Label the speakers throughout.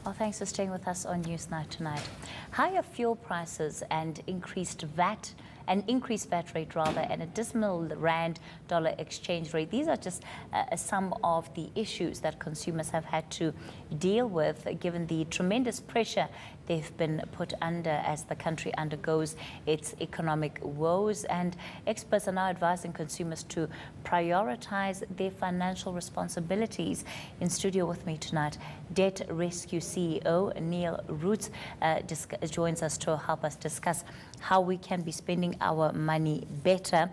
Speaker 1: Well, thanks for staying with us on Newsnight tonight. Higher fuel prices and increased VAT rate and a dismal rand-dollar exchange rate. These are just some of the issues that consumers have had to deal with, given the tremendous pressure they've been put under as the country undergoes its economic woes. And experts are now advising consumers to prioritize their financial responsibilities. In studio with me tonight, Debt Rescue CEO Neil Roots joins us to help us discuss how we can be spending our money better.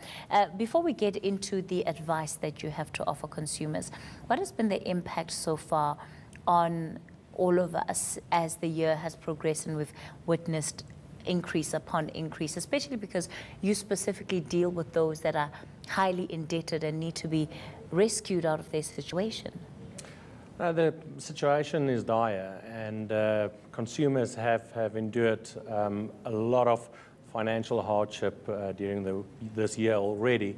Speaker 1: Before we get into the advice that you have to offer consumers, what has been the impact so far on all of us as the year has progressed and we've witnessed increase upon increase, especially because you specifically deal with those that are highly indebted and need to be rescued out of their situation?
Speaker 2: The situation is dire, and consumers have endured a lot of financial hardship during this year already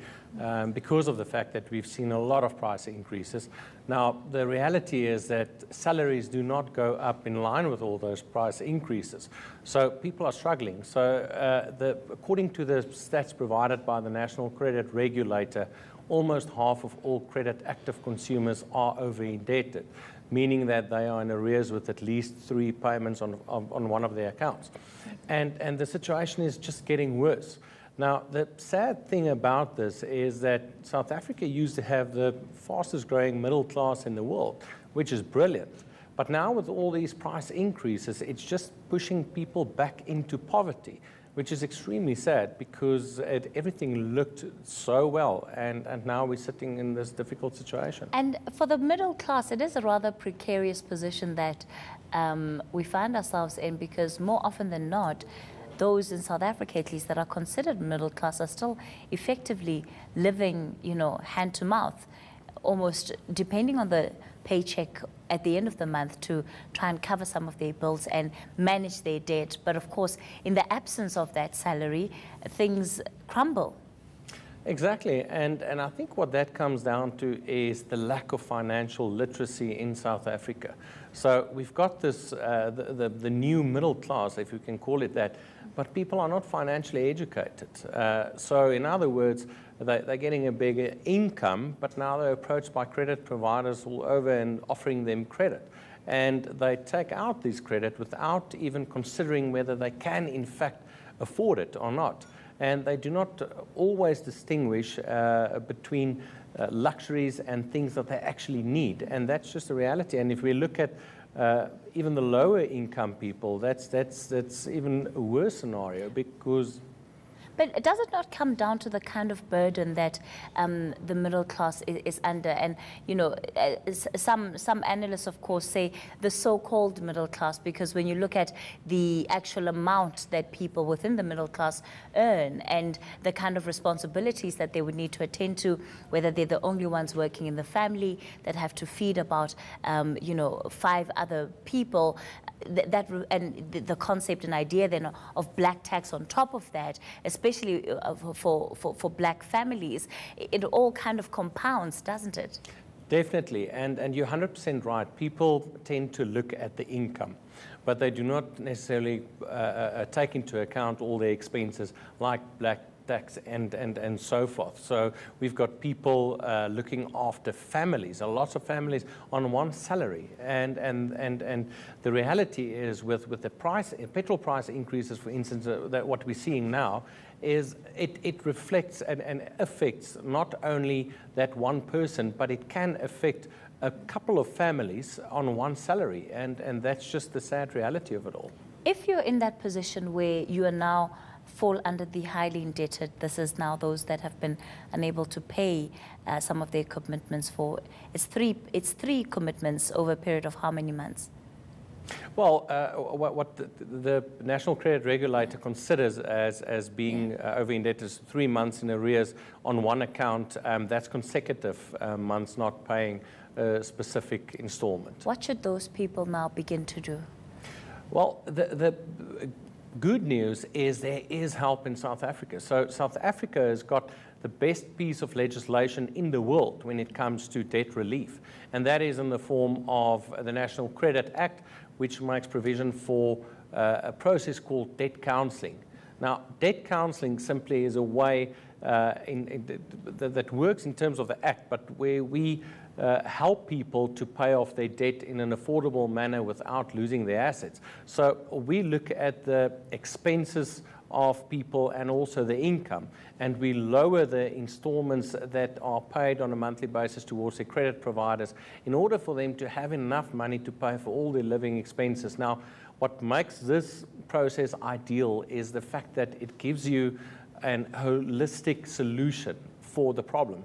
Speaker 2: because of the fact that we've seen a lot of price increases. Now, the reality is that salaries do not go up in line with all those price increases. So people are struggling. So according to the stats provided by the National Credit Regulator, almost half of all credit active consumers are over-indebted, meaning that they are in arrears with at least 3 payments on one of their accounts. And the situation is just getting worse. Now, the sad thing about this is that South Africa used to have the fastest growing middle class in the world, which is brilliant. But now with all these price increases, it's just pushing people back into poverty, which is extremely sad because everything looked so well, and now we're sitting in this difficult situation.
Speaker 1: And for the middle class, it is a rather precarious position that we find ourselves in, because more often than not, those in South Africa, at least, that are considered middle class are still effectively living, hand to mouth, almost depending on the paycheck at the end of the month to try and cover some of their bills and manage their debt. But of course, in the absence of that salary, things crumble.
Speaker 2: Exactly, and I think what that comes down to is the lack of financial literacy in South Africa. So we've got this, the new middle class, if you can call it that, but people are not financially educated. So in other words, they're getting a bigger income, but now they're approached by credit providers all over and offering them credit. And they take out this credit without even considering whether they can in fact afford it or not. And they do not always distinguish between luxuries and things that they actually need. And that's just a reality. And if we look at even the lower income people, that's even a worse scenario, because...
Speaker 1: But does it not come down to the kind of burden that the middle class is under? And, some analysts, of course, say the so-called middle class, because when you look at the actual amount that people within the middle class earn and the kind of responsibilities that they would need to attend to, whether they're the only ones working in the family that have to feed about, 5 other people, and the concept and idea then of black tax on top of that, especially for black families, it all kind of compounds, doesn't it?
Speaker 2: Definitely, and you're 100% right. People tend to look at the income, but they do not necessarily take into account all the expenses like black tax and so forth. So we've got people looking after families, a lot of families on one salary, and the reality is with the petrol price increases, for instance, that what we're seeing now is it reflects and affects not only that one person, but it can affect a couple of families on one salary, and that's just the sad reality of it all.
Speaker 1: If you're in that position where you are now fall under the highly indebted, this is now those that have been unable to pay some of their commitments for, it's three commitments over a period of how many months?
Speaker 2: Well, what the National Credit Regulator considers as being over-indebted is 3 months in arrears on one account. That's consecutive months not paying a specific installment.
Speaker 1: What should those people now begin to do?
Speaker 2: Well, good news is there is help in South Africa. So South Africa has got the best piece of legislation in the world when it comes to debt relief, and that is in the form of the National Credit Act, which makes provision for a process called debt counselling. Now, debt counselling simply is a way that works in terms of the Act, but where we help people to pay off their debt in an affordable manner without losing their assets. So we look at the expenses of people and also the income, and we lower the installments that are paid on a monthly basis towards their credit providers in order for them to have enough money to pay for all their living expenses. Now, what makes this process ideal is the fact that it gives you an holistic solution for the problem.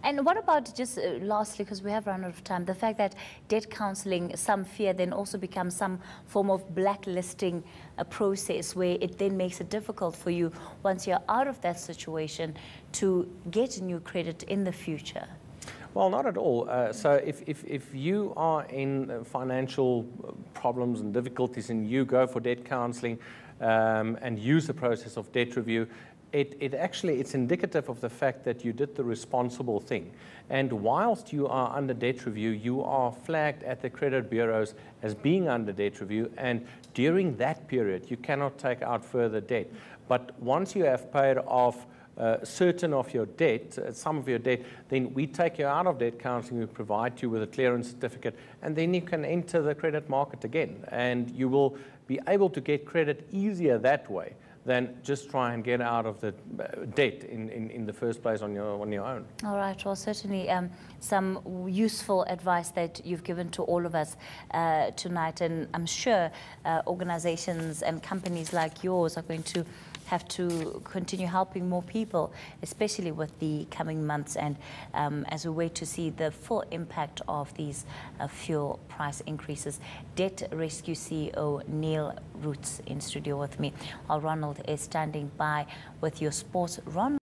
Speaker 1: And what about, just lastly, because we have run out of time, the fact that debt counselling, some fear, then also becomes some form of blacklisting process where it then makes it difficult for you, once you're out of that situation, to get new credit in the future?
Speaker 2: Well, not at all. So if you are in financial problems and difficulties and you go for debt counselling and use the process of debt review, it's indicative of the fact that you did the responsible thing. And whilst you are under debt review, you are flagged at the credit bureaus as being under debt review, and during that period, you cannot take out further debt. But once you have paid off certain of your debt, some of your debt, then we take you out of debt counselling, we provide you with a clearance certificate, and then you can enter the credit market again. And you will be able to get credit easier that way than just try and get out of the debt in the first place on your own.
Speaker 1: All right, well, certainly some useful advice that you've given to all of us tonight, and I'm sure organizations and companies like yours are going to have to continue helping more people, especially with the coming months, and as we wait to see the full impact of these fuel price increases. Debt Rescue CEO Neil Roots in studio with me, while Ronald is standing by with your sports. Ronald.